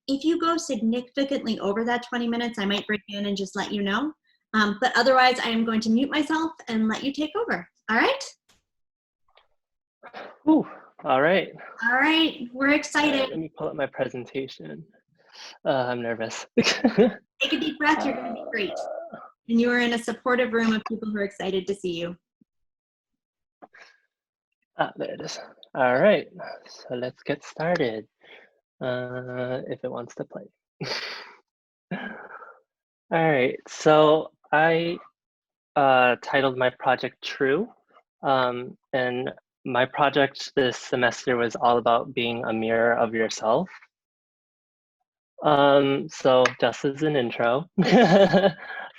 If you go significantly over that 20 minutes, I might break in and just let you know. But otherwise, I am going to mute myself and let you take over. All right? Ooh, all right. All right, we're excited. Let me pull up my presentation. I'm nervous. Take a deep breath, you're gonna be great. And you are in a supportive room of people who are excited to see you. There it is. All right, so let's get started. If it wants to play. All right, so I titled my project True, and my project this semester was all about being a mirror of yourself. So just as an intro,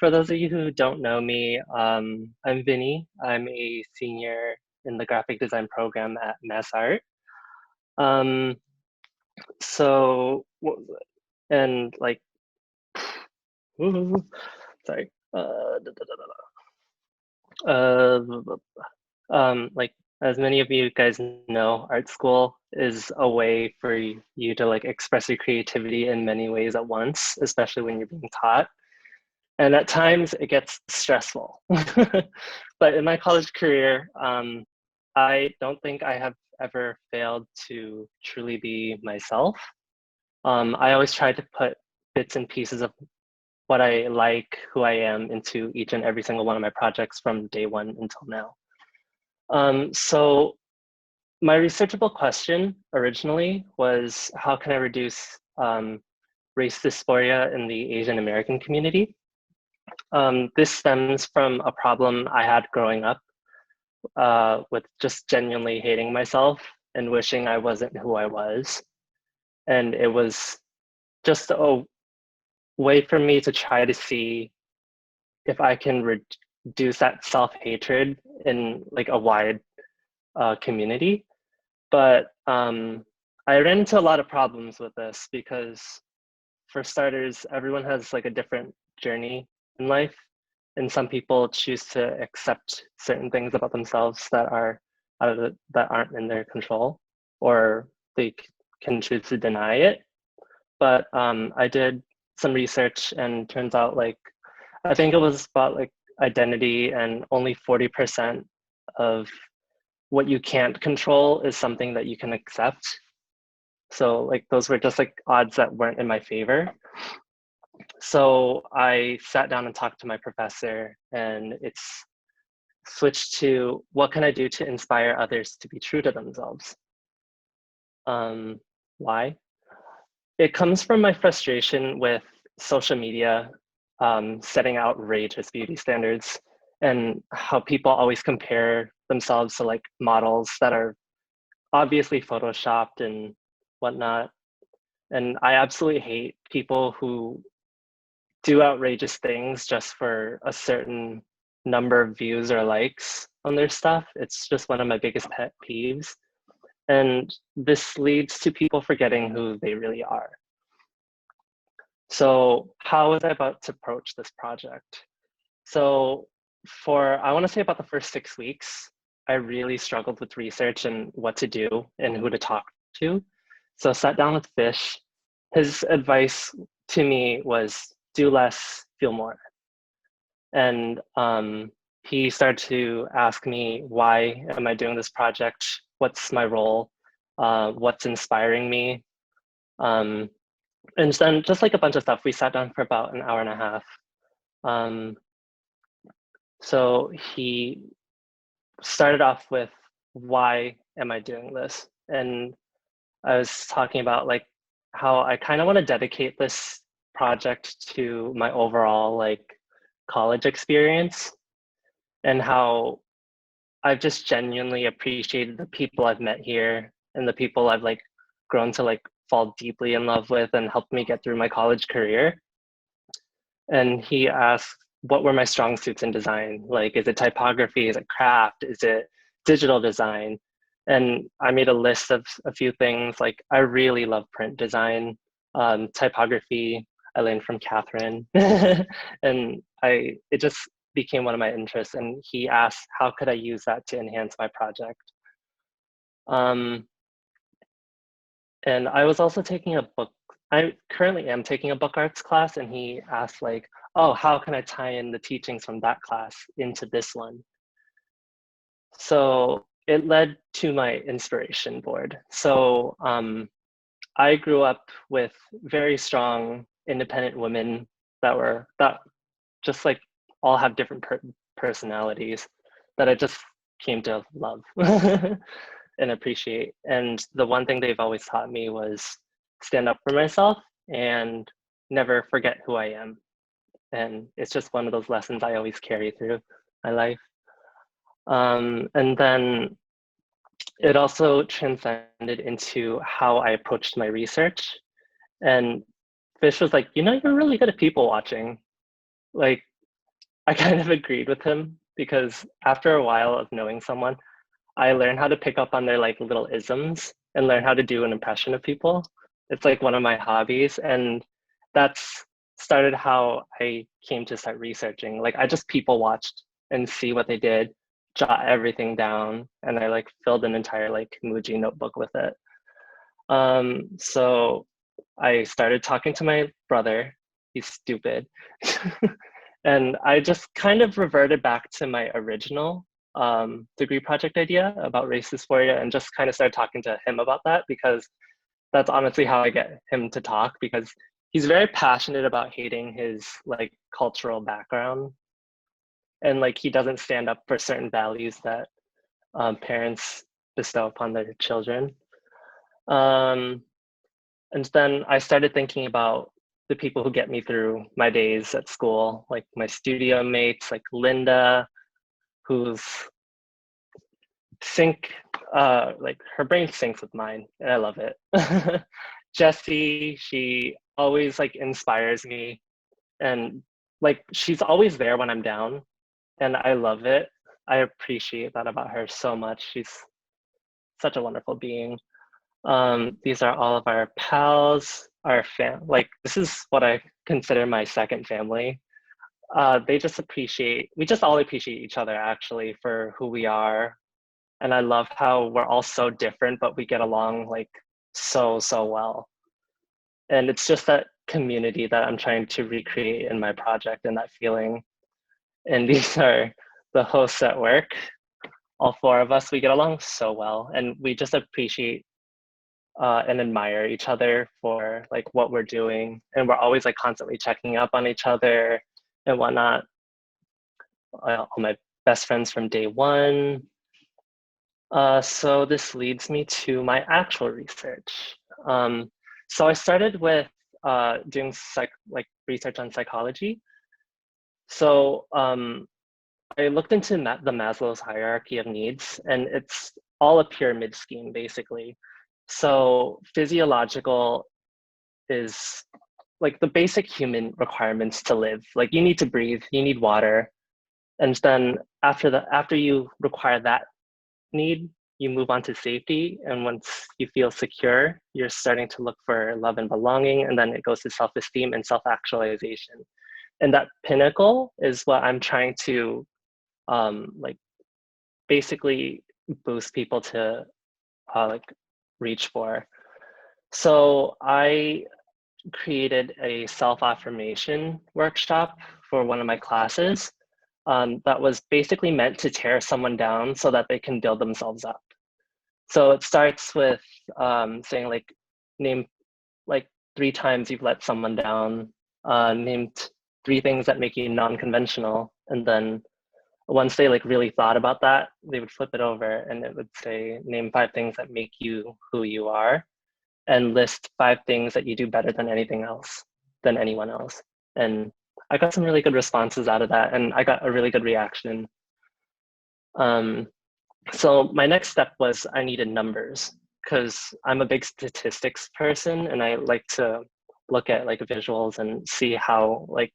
for those of you who don't know me, I'm Vinny. I'm a senior in the graphic design program at Mass Art. So, and like, sorry. Like, as many of you guys know, art school is a way for you to like express your creativity in many ways at once, especially when you're being taught. And at times it gets stressful. But in my college career, I don't think I have ever failed to truly be myself. I always try to put bits and pieces of what I like, who I am into each and every single one of my projects from day one until now. So my researchable question originally was, how can I reduce race dysphoria in the Asian American community? This stems from a problem I had growing up with just genuinely hating myself and wishing I wasn't who I was. And it was just a way for me to try to see if I can reduce that self-hatred in like a wide community. But I ran into a lot of problems with this because, for starters, everyone has like a different journey in life, and some people choose to accept certain things about themselves that are that aren't in their control, or they can choose to deny it. But I did some research, and turns out like I think it was about like identity, and only 40% of what you can't control is something that you can accept. So like those were just like odds that weren't in my favor. So I sat down and talked to my professor, and it's switched to what can I do to inspire others to be true to themselves? Why? It comes from my frustration with social media setting outrageous beauty standards, and how people always compare themselves to like models that are obviously photoshopped and whatnot. And I absolutely hate people who do outrageous things just for a certain number of views or likes on their stuff. It's just one of my biggest pet peeves. And this leads to people forgetting who they really are. So how was I about to approach this project? So I want to say about the first 6 weeks, I really struggled with research and what to do and who to talk to. So I sat down with Fish. His advice to me was do less, feel more. And he started to ask me, why am I doing this project? What's my role? What's inspiring me? And then just like a bunch of stuff, we sat down for about an hour and a half. So he started off with, why am I doing this? And I was talking about like how I kind of want to dedicate this project to my overall like college experience, and how I've just genuinely appreciated the people I've met here and the people I've like grown to like fall deeply in love with and helped me get through my college career. And he asked, what were my strong suits in design? Like, is it typography? Is it craft? Is it digital design? And I made a list of a few things. Like, I really love print design, typography. I learned from Catherine, and it just became one of my interests. And he asked, how could I use that to enhance my project? And I was also taking a book I currently am taking a book arts class, and he asked like, "Oh, how can I tie in the teachings from that class into this one?" So it led to my inspiration board. So I grew up with very strong, independent women that just like all have different personalities that I just came to love and appreciate. And the one thing they've always taught me was stand up for myself and never forget who I am. And it's just one of those lessons I always carry through my life. And then it also transcended into how I approached my research. And Fish was like, you're really good at people watching. Like, I kind of agreed with him because after a while of knowing someone, I learned how to pick up on their like little isms and learn how to do an impression of people. It's like one of my hobbies, and that's started how I came to start researching. Like I just people watched and see what they did, jot everything down, and I like filled an entire like Muji notebook with it. So I started talking to my brother. He's stupid. And I just kind of reverted back to my original degree project idea about race dysphoria and just kind of started talking to him about that because that's honestly how I get him to talk because he's very passionate about hating his like cultural background and like he doesn't stand up for certain values that parents bestow upon their children. Um, and then I started thinking about the people who get me through my days at school, like my studio mates, like Linda, who's sync, like her brain syncs with mine, and I love it. Jessie, she always like inspires me, and like she's always there when I'm down, and I love it. I appreciate that about her so much. She's such a wonderful being. These are all of our pals, our like this is what I consider my second family. They just appreciate, we just all appreciate each other actually for who we are. And I love how we're all so different, but we get along like so well. And it's just that community that I'm trying to recreate in my project and that feeling. And these are the hosts at work. All four of us, we get along so well. And we just appreciate and admire each other for like what we're doing. And we're always like constantly checking up on each other and whatnot. All my best friends from day one. So this leads me to my actual research. So I started with doing like research on psychology. So I looked into the Maslow's hierarchy of needs, and it's all a pyramid scheme basically. So physiological is like the basic human requirements to live. Like you need to breathe, you need water, and then after you require that need, you move on to safety. And once you feel secure, you're starting to look for love and belonging. And then it goes to self-esteem and self-actualization. And that pinnacle is what I'm trying to like basically boost people to like reach for. So I created a self-affirmation workshop for one of my classes that was basically meant to tear someone down so that they can build themselves up. So it starts with saying like, name like 3 times you've let someone down, named 3 things that make you non-conventional. And then once they like really thought about that, they would flip it over and it would say, name 5 things that make you who you are and list 5 things that you do better than anything else, than anyone else. And I got some really good responses out of that and I got a really good reaction. So my next step was I needed numbers because I'm a big statistics person and I like to look at like visuals and see how like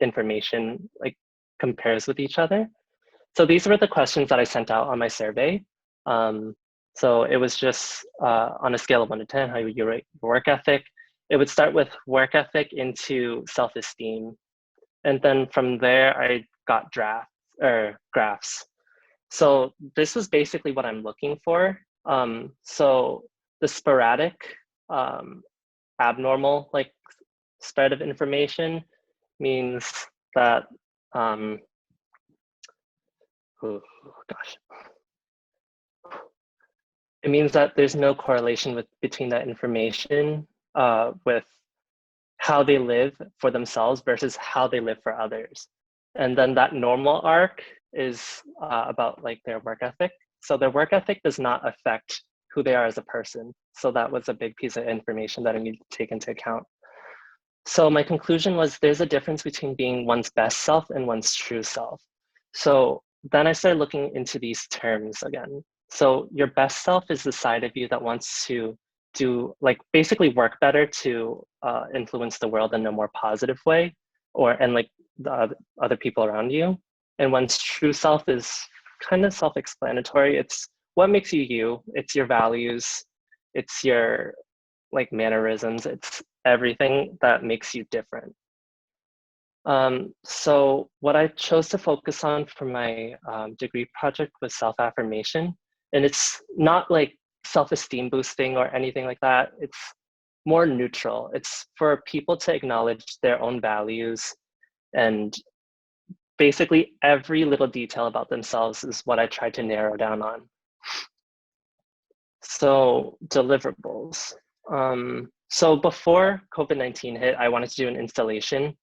information like compares with each other. So these were the questions that I sent out on my survey. So it was just on a scale of 1 to 10, how you rate work ethic. It would start with work ethic into self-esteem. And then from there, I got drafts or graphs. So this was basically what I'm looking for. So the sporadic abnormal like spread of information means that oh gosh, it means that there's no correlation between that information with how they live for themselves versus how they live for others. And then that normal arc is about like their work ethic. So their work ethic does not affect who they are as a person. So that was a big piece of information that I need to take into account. So my conclusion was there's a difference between being one's best self and one's true self. So then I started looking into these terms again. So your best self is the side of you that wants to do like basically work better to influence the world in a more positive way, and like the other people around you. And one's true self is kind of self-explanatory. It's what makes you you. It's your values. It's your like mannerisms. It's everything that makes you different. So what I chose to focus on for my degree project was self-affirmation. And it's not like self-esteem boosting or anything like that. It's more neutral. It's for people to acknowledge their own values, and basically every little detail about themselves is what I tried to narrow down on. So deliverables. So before COVID-19 hit, I wanted to do an installation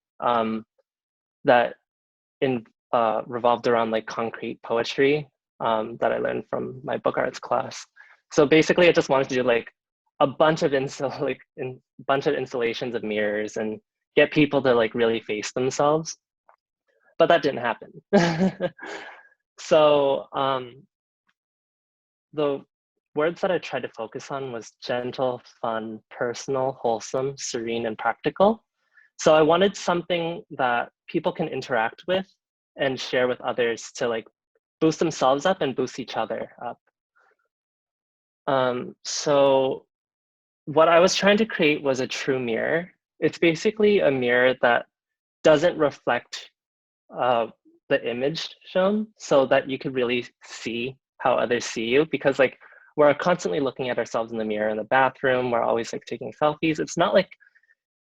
that revolved around like concrete poetry that I learned from my book arts class. So basically, I just wanted to do like a bunch of installations of mirrors and get people to like really face themselves, but that didn't happen. So the words that I tried to focus on was gentle, fun, personal, wholesome, serene, and practical. So I wanted something that people can interact with and share with others to like boost themselves up and boost each other up. So what I was trying to create was a true mirror. It's basically a mirror that doesn't reflect the image shown, so that you could really see how others see you, because like we're constantly looking at ourselves in the mirror in the bathroom. We're always like taking selfies. It's not like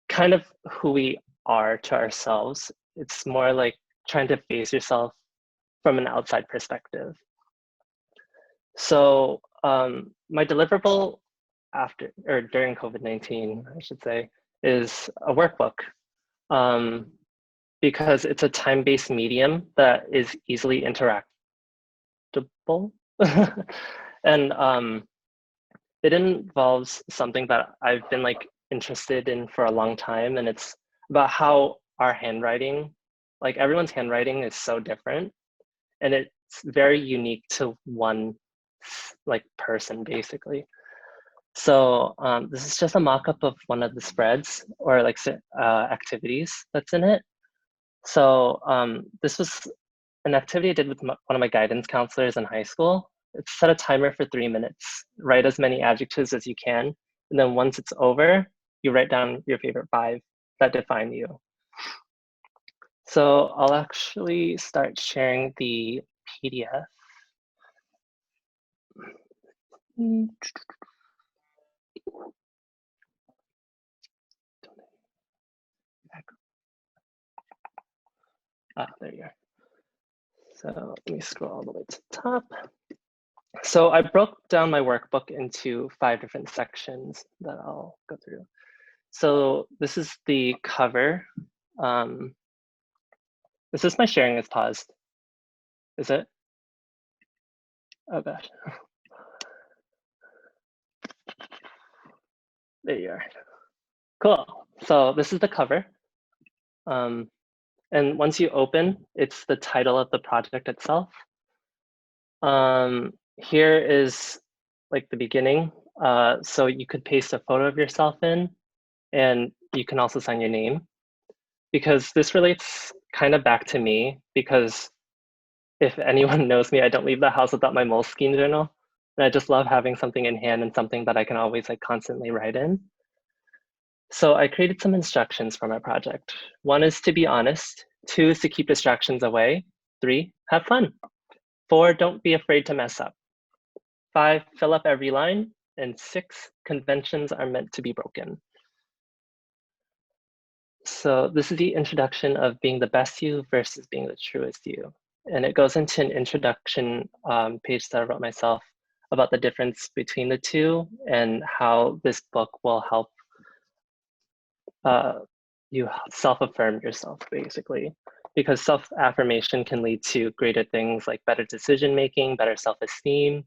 kind of who we are to ourselves. It's more like trying to face yourself from an outside perspective. So my deliverable after or during COVID-19, I should say, is a workbook, because it's a time-based medium that is easily interactable. And it involves something that I've been like interested in for a long time, and it's about how our handwriting, like everyone's handwriting is so different, and it's very unique to one like person basically. So this is just a mock-up of one of the spreads or like activities that's in it. So this was an activity I did with one of my guidance counselors in high school. It's set a timer for 3 minutes. Write as many adjectives as you can. And then once it's over, you write down your favorite 5 that define you. So I'll actually start sharing the PDF. There you are. So let me scroll all the way to the top. So I broke down my workbook into 5 different sections that I'll go through. So this is the cover. This is my sharing is paused. Is it? Oh gosh. There you are. Cool. So this is the cover. And once you open, it's the title of the project itself. Here is like the beginning. So you could paste a photo of yourself in, and you can also sign your name, because this relates kind of back to me, because if anyone knows me, I don't leave the house without my Moleskine journal. And I just love having something in hand and something that I can always like constantly write in. So I created some instructions for my project. 1 is to be honest. 2 is to keep distractions away. 3, have fun. 4, don't be afraid to mess up. 5, fill up every line. And 6, conventions are meant to be broken. So this is the introduction of being the best you versus being the truest you. And it goes into an introduction page that I wrote myself about the difference between the two and how this book will help you self-affirm yourself, basically. Because self-affirmation can lead to greater things like better decision-making, better self-esteem.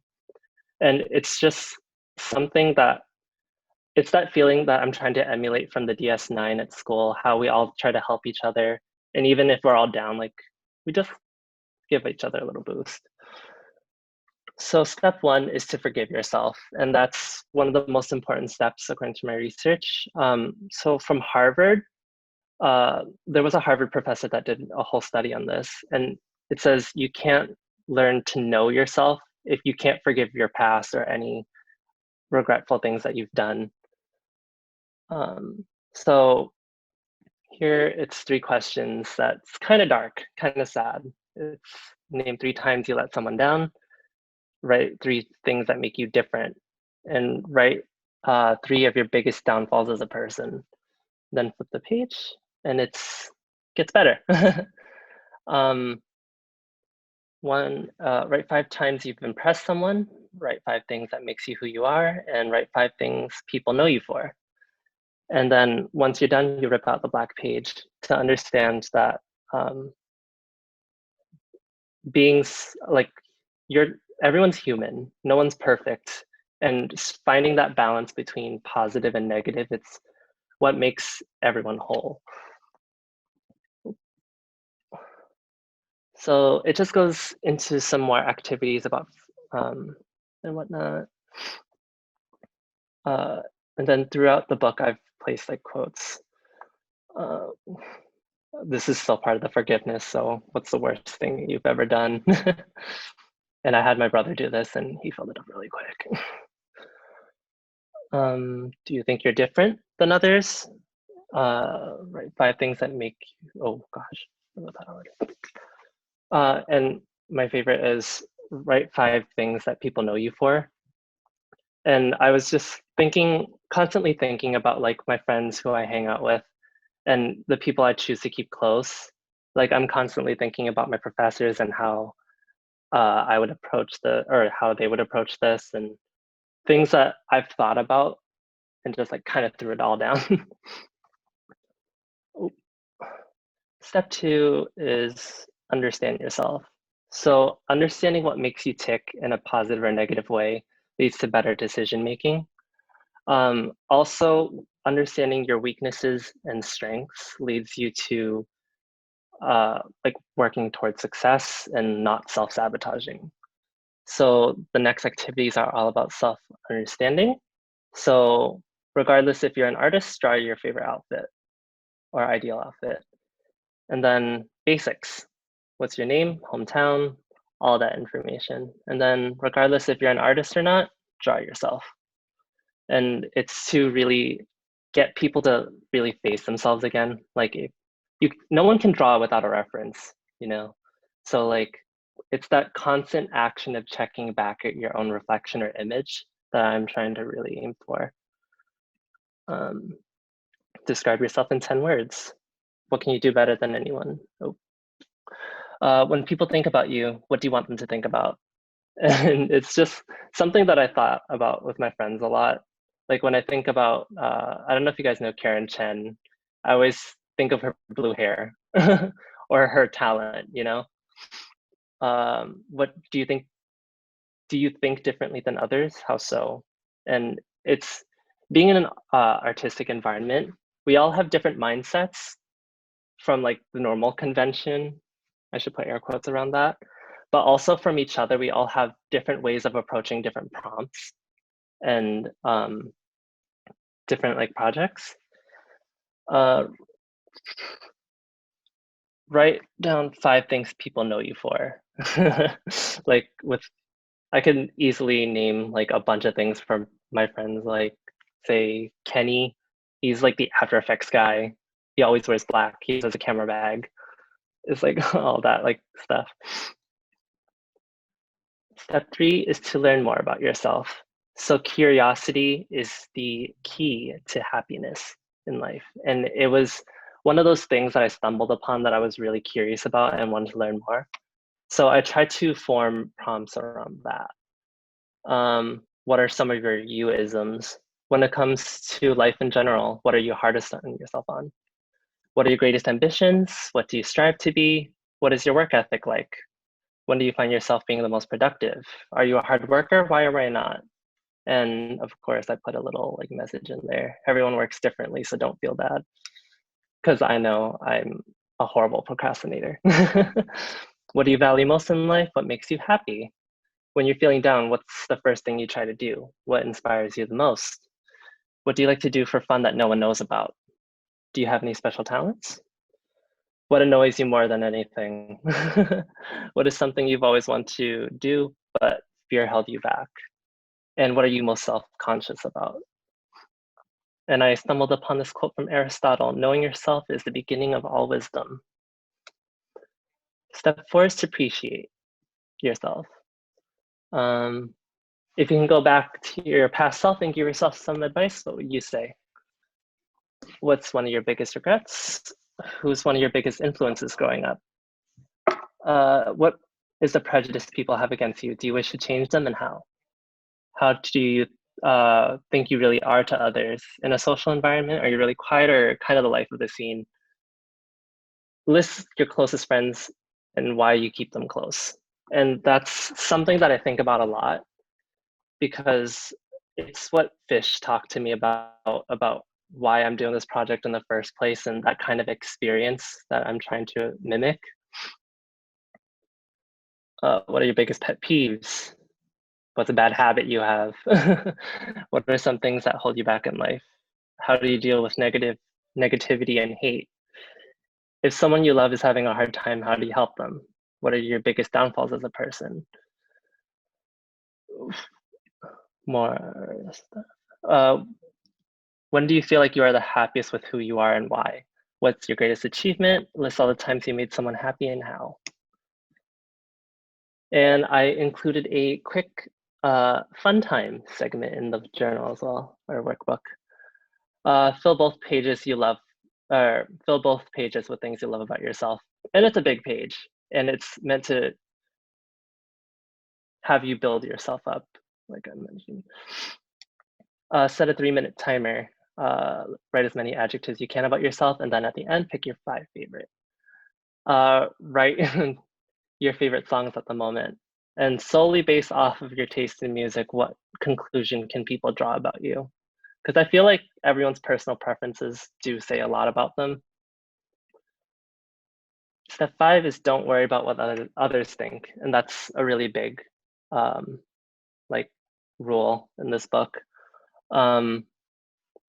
And it's just something that it's that feeling that I'm trying to emulate from the DS9 at school, how we all try to help each other. And even if we're all down, like we just give each other a little boost. So step one is to forgive yourself. And that's one of the most important steps according to my research. So from Harvard, there was a Harvard professor that did a whole study on this. And it says you can't learn to know yourself if you can't forgive your past or any regretful things that you've done. So here it's 3 questions that's kind of dark, kind of sad. It's name 3 times you let someone down, write 3 things that make you different, and write 3 of your biggest downfalls as a person. Then flip the page and it's gets better. Write 5 times you've impressed someone, write 5 things that makes you who you are, and write 5 things people know you for. And then once you're done, you rip out the black page to understand that like everyone's human, no one's perfect. And finding that balance between positive and negative, it's what makes everyone whole. So it just goes into some more activities about and whatnot. And then throughout the book, I've placed like quotes. This is still part of the forgiveness. So what's the worst thing you've ever done? And I had my brother do this and he filled it up really quick. Do you think you're different than others? Write 5 things that make you, oh gosh, I wrote that already. And my favorite is write 5 things that people know you for. And I was just constantly thinking about like my friends who I hang out with and the people I choose to keep close. Like I'm constantly thinking about my professors and how I would approach or how they would approach this and things that I've thought about and just like kind of threw it all down. Step 2 is understand yourself. So understanding what makes you tick in a positive or negative way leads to better decision making. Also, understanding your weaknesses and strengths leads you to like working towards success and not self-sabotaging. So the next activities are all about self-understanding. So regardless if you're an artist, draw your favorite outfit or ideal outfit. And then basics. What's your name, hometown, all that information. And then regardless if you're an artist or not, draw yourself. And it's to really get people to really face themselves again. Like no one can draw without a reference, you know? So like, it's that constant action of checking back at your own reflection or image that I'm trying to really aim for. Describe yourself in 10 words. What can you do better than anyone? When people think about you, what do you want them to think about? And it's just something that I thought about with my friends a lot. Like when I think about, I don't know if you guys know Karen Chen, I always think of her blue hair or her talent, you know? What do you think? Do you think differently than others? How so? And it's being in an artistic environment, we all have different mindsets from like the normal convention. I should put air quotes around that. But also from each other, we all have different ways of approaching different prompts and different like projects. Write down 5 things people know you for. Like I can easily name like a bunch of things from my friends, like say Kenny, he's like the After Effects guy. He always wears black, he has a camera bag. It's like all that like stuff. Step 3 is to learn more about yourself. So curiosity is the key to happiness in life. And it was one of those things that I stumbled upon that I was really curious about and wanted to learn more. So I tried to form prompts around that. What are some of your you-isms? When it comes to life in general, what are you hardest on yourself on? What are your greatest ambitions? What do you strive to be? What is your work ethic like? When do you find yourself being the most productive? Are you a hard worker? Why or why not? And of course, I put a little like message in there. Everyone works differently, so don't feel bad. Because I know I'm a horrible procrastinator. What do you value most in life? What makes you happy? When you're feeling down, what's the first thing you try to do? What inspires you the most? What do you like to do for fun that no one knows about? Do you have any special talents? What annoys you more than anything? What is something you've always wanted to do, but fear held you back? And what are you most self-conscious about? And I stumbled upon this quote from Aristotle: knowing yourself is the beginning of all wisdom. Step 4 is to appreciate yourself. If you can go back to your past self and give yourself some advice, what would you say? What's one of your biggest regrets? Who's one of your biggest influences growing up? What is the prejudice people have against you? Do you wish to change them, and how? How do you think you really are to others in a social environment? Are you really quiet or kind of the life of the scene? List your closest friends and why you keep them close. And that's something that I think about a lot, because it's what fish talked to me about why I'm doing this project in the first place, and that kind of experience that I'm trying to mimic. What are your biggest pet peeves? What's a bad habit you have? What are some things that hold you back in life? How do you deal with negativity and hate? If someone you love is having a hard time, how do you help them? What are your biggest downfalls as a person? More stuff. When do you feel like you are the happiest with who you are, and why? What's your greatest achievement? List all the times you made someone happy and how. And I included a quick fun time segment in the journal as well, or workbook. Fill both pages with things you love about yourself. And it's a big page, and it's meant to have you build yourself up, like I mentioned. Set a 3-minute timer. Write as many adjectives you can about yourself, and then at the end, pick your 5 favorite. Write your favorite songs at the moment, and solely based off of your taste in music, what conclusion can people draw about you? Because I feel like everyone's personal preferences do say a lot about them. Step 5 is don't worry about what others think, and that's a really big like rule in this book.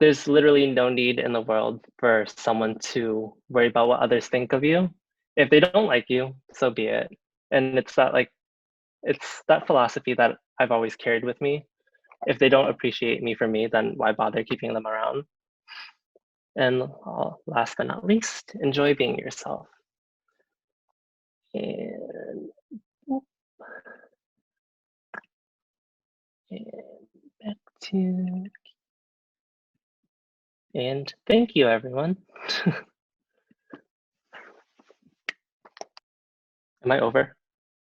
There's literally no need in the world for someone to worry about what others think of you. If they don't like you, so be it. And it's that philosophy that I've always carried with me. If they don't appreciate me for me, then why bother keeping them around? And last but not least, enjoy being yourself. And back to, and thank you, everyone. Am I over?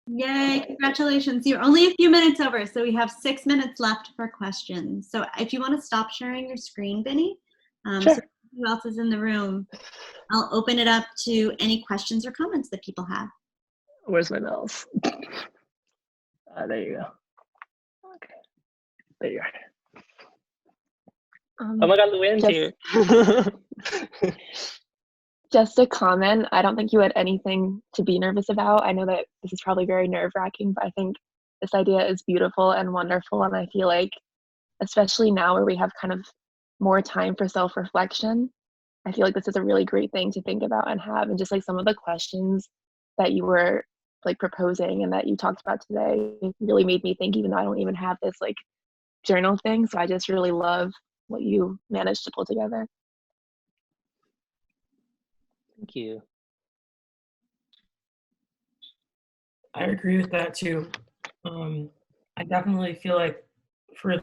Yay, congratulations. You're only a few minutes over, so we have 6 minutes left for questions. So if you want to stop sharing your screen, Benny, Sure. so who else is in the room, I'll open it up to any questions or comments that people have. Where's my mouse? There you go. Okay, there you are. Oh my God, Luann's here. Just a comment, I don't think you had anything to be nervous about. I know that this is probably very nerve-wracking, but I think this idea is beautiful and wonderful, and I feel like, especially now where we have kind of more time for self-reflection, I feel like this is a really great thing to think about and have. And just like some of the questions that you were like proposing and that you talked about today really made me think, even though I don't even have this like journal thing. So I just really love what you managed to pull together. Thank you. I agree with that too. I definitely feel like for